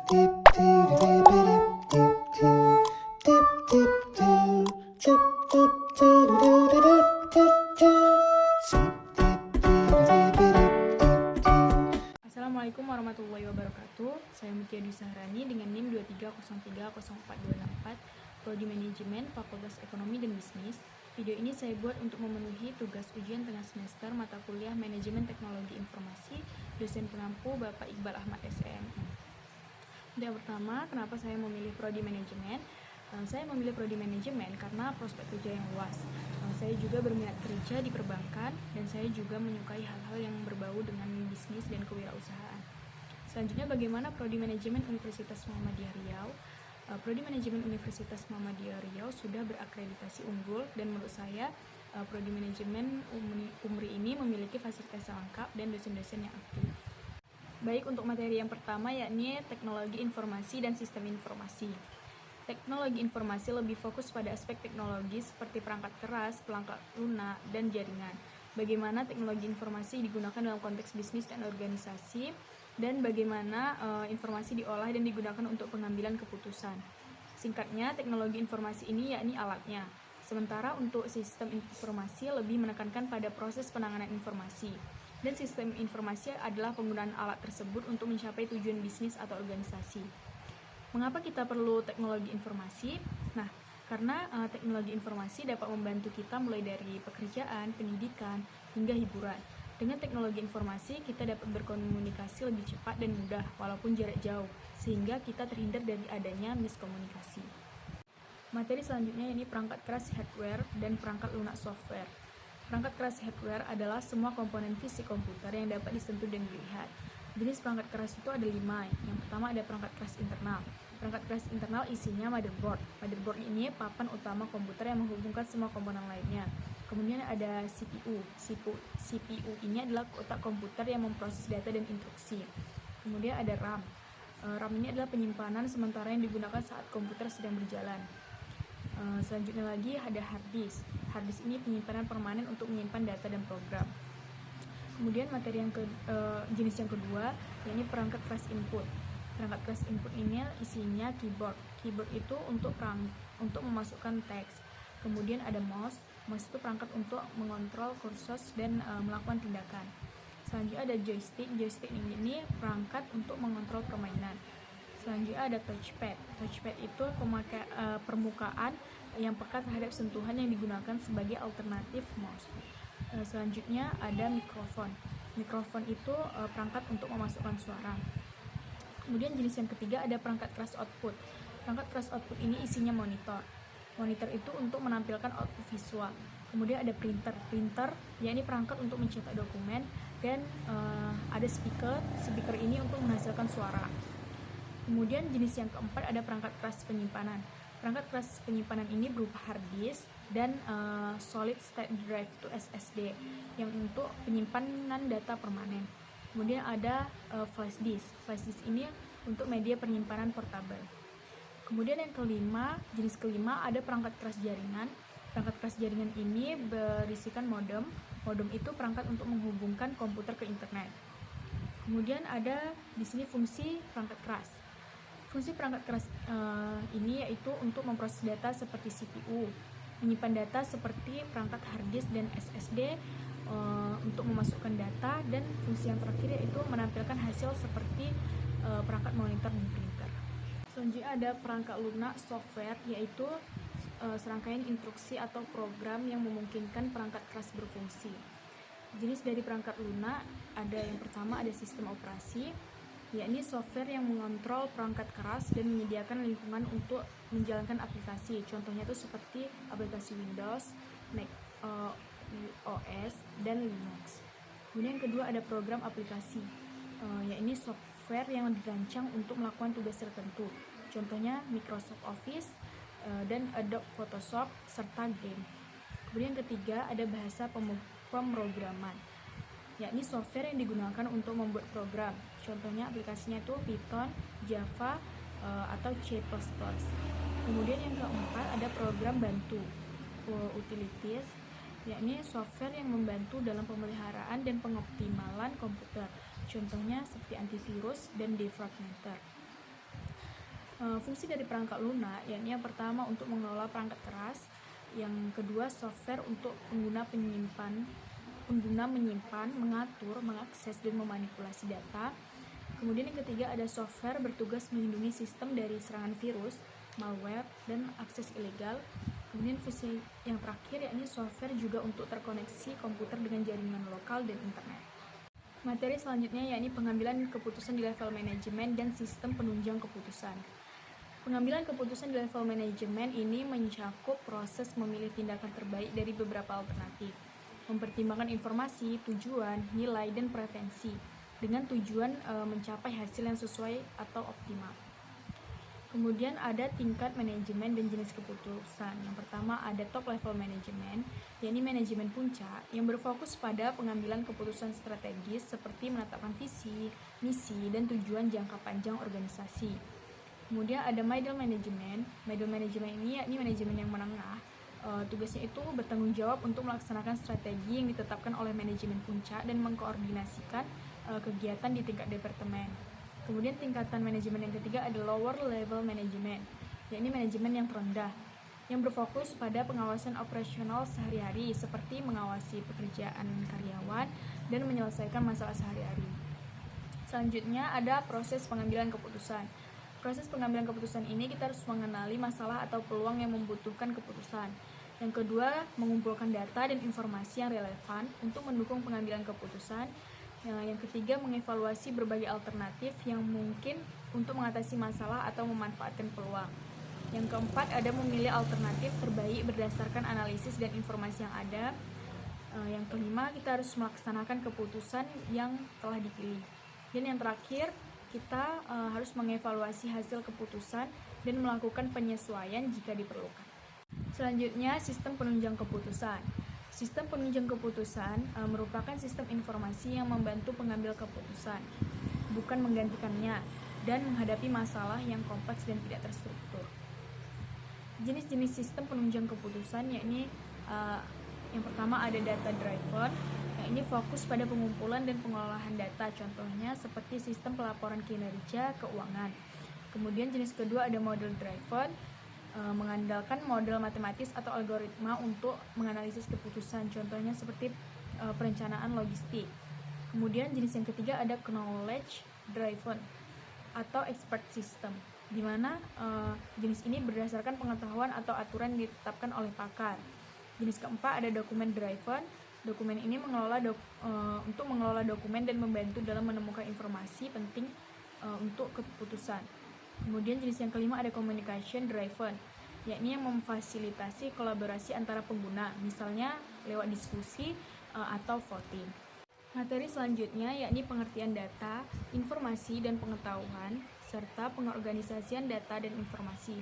Assalamualaikum warahmatullahi wabarakatuh. Saya Mutia Dwi Sahrani dengan NIM 23030424, Prodi Manajemen, Fakultas Ekonomi dan Bisnis. Video ini saya buat untuk memenuhi tugas ujian tengah semester mata kuliah Manajemen Teknologi Informasi, dosen pengampu Bapak Iqbal Ahmad SEM. Yang pertama, kenapa saya memilih Prodi Manajemen? Saya memilih Prodi Manajemen karena prospek kerja yang luas. Saya juga berminat kerja di perbankan dan saya juga menyukai hal-hal yang berbau dengan bisnis dan kewirausahaan. Selanjutnya, bagaimana Prodi Manajemen Universitas Muhammadiyah Riau? Prodi Manajemen Universitas Muhammadiyah Riau sudah berakreditasi unggul dan menurut saya Prodi Manajemen UMRI ini memiliki fasilitas yang lengkap dan dosen-dosen yang aktif. Baik, untuk materi yang pertama yakni Teknologi Informasi dan Sistem Informasi. Teknologi informasi lebih fokus pada aspek teknologi seperti perangkat keras, perangkat lunak, dan jaringan. Bagaimana teknologi informasi digunakan dalam konteks bisnis dan organisasi, dan bagaimana informasi diolah dan digunakan untuk pengambilan keputusan. Singkatnya, teknologi informasi ini yakni alatnya. Sementara untuk sistem informasi lebih menekankan pada proses penanganan informasi. Dan sistem informasi adalah penggunaan alat tersebut untuk mencapai tujuan bisnis atau organisasi. Mengapa kita perlu teknologi informasi? Nah, karena teknologi informasi dapat membantu kita mulai dari pekerjaan, pendidikan, hingga hiburan. Dengan teknologi informasi, kita dapat berkomunikasi lebih cepat dan mudah, walaupun jarak jauh, sehingga kita terhindar dari adanya miskomunikasi. Materi selanjutnya ini perangkat keras hardware dan perangkat lunak software. Perangkat keras hardware adalah semua komponen fisik komputer yang dapat disentuh dan dilihat. Jenis perangkat keras itu ada 5. Yang pertama ada perangkat keras internal. Perangkat keras internal isinya motherboard. Motherboard ini papan utama komputer yang menghubungkan semua komponen lainnya. Kemudian ada CPU. CPU ini adalah kotak komputer yang memproses data dan instruksi. Kemudian ada RAM. RAM ini adalah penyimpanan sementara yang digunakan saat komputer sedang berjalan. Selanjutnya lagi ada hard disk. Hard disk ini penyimpanan permanen untuk menyimpan data dan program. Kemudian materi jenis yang kedua yakni perangkat keras input. Perangkat keras input ini isinya keyboard. Keyboard itu untuk memasukkan teks. Kemudian ada mouse. Mouse itu perangkat untuk mengontrol kursor dan melakukan tindakan. Selanjutnya ada joystick. Joystick ini perangkat untuk mengontrol permainan. Selanjutnya ada touchpad. Touchpad itu permukaan yang peka terhadap sentuhan yang digunakan sebagai alternatif mouse. Selanjutnya ada mikrofon. Mikrofon itu perangkat untuk memasukkan suara. Kemudian jenis yang ketiga ada perangkat keras output. Perangkat keras output ini isinya monitor. Monitor itu untuk menampilkan output visual. Kemudian ada printer. Printer yakni perangkat untuk mencetak dokumen dan ada speaker. Speaker ini untuk menghasilkan suara. Kemudian jenis yang keempat ada perangkat keras penyimpanan. Perangkat keras penyimpanan ini berupa hard disk dan solid state drive itu SSD yang untuk penyimpanan data permanen. Kemudian ada flash disk. Flash disk ini untuk media penyimpanan portabel. Kemudian yang kelima, jenis kelima ada perangkat keras jaringan. Perangkat keras jaringan ini berisikan modem. Modem itu perangkat untuk menghubungkan komputer ke internet. Kemudian ada di sini fungsi perangkat keras. Fungsi perangkat keras ini yaitu untuk memproses data seperti CPU, menyimpan data seperti perangkat hard disk dan SSD untuk memasukkan data, dan fungsi yang terakhir yaitu menampilkan hasil seperti perangkat monitor dan printer. Selanjutnya ada perangkat lunak software, yaitu serangkaian instruksi atau program yang memungkinkan perangkat keras berfungsi. Jenis dari perangkat lunak ada yang pertama ada sistem operasi, yakni software yang mengontrol perangkat keras dan menyediakan lingkungan untuk menjalankan aplikasi. Contohnya itu seperti aplikasi Windows, Mac OS, dan Linux. Kemudian yang kedua ada program aplikasi, yakni software yang dirancang untuk melakukan tugas tertentu. Contohnya Microsoft Office dan Adobe Photoshop serta game. Kemudian yang ketiga ada bahasa pemrograman, yakni software yang digunakan untuk membuat program. Contohnya aplikasinya itu Python, Java, atau C++. Kemudian yang keempat ada program bantu, utilities, yakni software yang membantu dalam pemeliharaan dan pengoptimalan komputer. Contohnya seperti antivirus dan defragmenter. Fungsi dari perangkat lunak, yakni yang pertama untuk mengelola perangkat keras, yang kedua software untuk pengguna menyimpan, mengatur, mengakses, dan memanipulasi data. Kemudian yang ketiga ada software bertugas melindungi sistem dari serangan virus, malware, dan akses ilegal. Kemudian fungsi yang terakhir yakni software juga untuk terkoneksi komputer dengan jaringan lokal dan internet. Materi selanjutnya yakni pengambilan keputusan di level manajemen dan sistem penunjang keputusan. Pengambilan keputusan di level manajemen ini mencakup proses memilih tindakan terbaik dari beberapa alternatif, mempertimbangkan informasi, tujuan, nilai, dan preferensi dengan tujuan mencapai hasil yang sesuai atau optimal. Kemudian ada tingkat manajemen dan jenis keputusan. Yang pertama ada top level manajemen, yakni manajemen puncak yang berfokus pada pengambilan keputusan strategis seperti menetapkan visi, misi, dan tujuan jangka panjang organisasi. Kemudian ada middle management. Middle management ini yakni manajemen yang menengah. Tugasnya itu bertanggung jawab untuk melaksanakan strategi yang ditetapkan oleh manajemen puncak dan mengkoordinasikan kegiatan di tingkat departemen. Kemudian tingkatan manajemen yang ketiga ada lower level management, yakni manajemen yang terendah, yang berfokus pada pengawasan operasional sehari-hari seperti mengawasi pekerjaan karyawan dan menyelesaikan masalah sehari-hari. Selanjutnya ada proses pengambilan keputusan. Proses pengambilan keputusan ini kita harus mengenali masalah atau peluang yang membutuhkan keputusan. Yang kedua, mengumpulkan data dan informasi yang relevan untuk mendukung pengambilan keputusan. Yang ketiga, mengevaluasi berbagai alternatif yang mungkin untuk mengatasi masalah atau memanfaatkan peluang. Yang keempat, ada memilih alternatif terbaik berdasarkan analisis dan informasi yang ada. Yang kelima, kita harus melaksanakan keputusan yang telah dipilih. Dan yang terakhir, kita harus mengevaluasi hasil keputusan dan melakukan penyesuaian jika diperlukan. Selanjutnya, sistem penunjang keputusan. Sistem penunjang keputusan merupakan sistem informasi yang membantu pengambil keputusan, bukan menggantikannya, dan menghadapi masalah yang kompleks dan tidak terstruktur. Jenis-jenis sistem penunjang keputusan yakni yang pertama ada data driven. Ini fokus pada pengumpulan dan pengolahan data, contohnya seperti sistem pelaporan kinerja keuangan. Kemudian jenis kedua ada model driven, mengandalkan model matematis atau algoritma untuk menganalisis keputusan, contohnya seperti perencanaan logistik. Kemudian jenis yang ketiga ada knowledge driven atau expert system, di mana jenis ini berdasarkan pengetahuan atau aturan yang ditetapkan oleh pakar. Jenis keempat ada document driven. Dokumen ini untuk mengelola dokumen dan membantu dalam menemukan informasi penting untuk keputusan. Kemudian jenis yang kelima ada communication driven, yakni yang memfasilitasi kolaborasi antara pengguna, misalnya lewat diskusi atau voting. Materi selanjutnya yakni pengertian data, informasi, dan pengetahuan, serta pengorganisasian data dan informasi.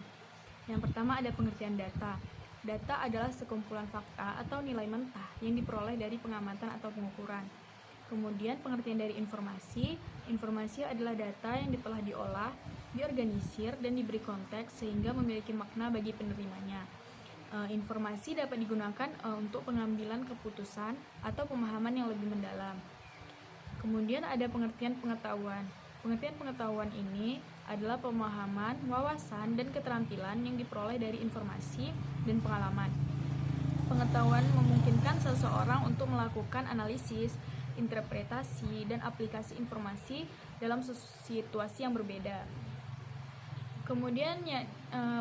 Yang pertama ada pengertian data. Data adalah sekumpulan fakta atau nilai mentah yang diperoleh dari pengamatan atau pengukuran. Kemudian pengertian dari informasi. Informasi adalah data yang telah diolah, diorganisir, dan diberi konteks sehingga memiliki makna bagi penerimanya. Informasi dapat digunakan untuk pengambilan keputusan atau pemahaman yang lebih mendalam. Kemudian ada pengertian pengetahuan. Pengertian pengetahuan ini adalah pemahaman, wawasan, dan keterampilan yang diperoleh dari informasi dan pengalaman. Pengetahuan memungkinkan seseorang untuk melakukan analisis, interpretasi, dan aplikasi informasi dalam situasi yang berbeda. Kemudian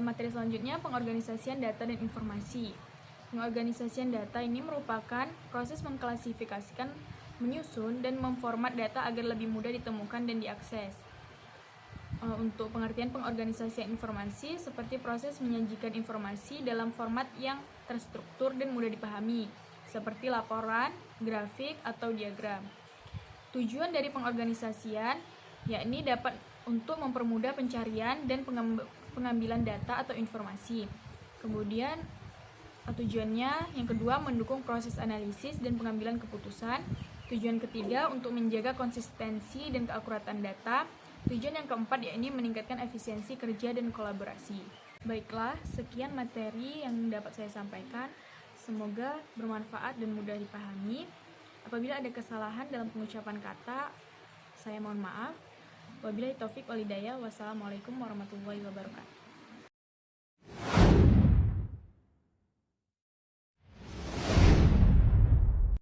materi selanjutnya pengorganisasian data dan informasi. Pengorganisasian data ini merupakan proses mengklasifikasikan, menyusun, dan memformat data agar lebih mudah ditemukan dan diakses. Untuk pengertian pengorganisasian informasi seperti proses menyajikan informasi dalam format yang terstruktur dan mudah dipahami, seperti laporan, grafik, atau diagram. Tujuan dari pengorganisasian yakni dapat untuk mempermudah pencarian dan pengambilan data atau informasi. Kemudian tujuannya yang kedua mendukung proses analisis dan pengambilan keputusan. Tujuan ketiga untuk menjaga konsistensi dan keakuratan data. Tujuan yang keempat yakni meningkatkan efisiensi kerja dan kolaborasi. Baiklah, sekian materi yang dapat saya sampaikan. Semoga bermanfaat dan mudah dipahami. Apabila ada kesalahan dalam pengucapan kata, saya mohon maaf. Wabillahi taufik walhidayah. Wassalamualaikum warahmatullahi wabarakatuh.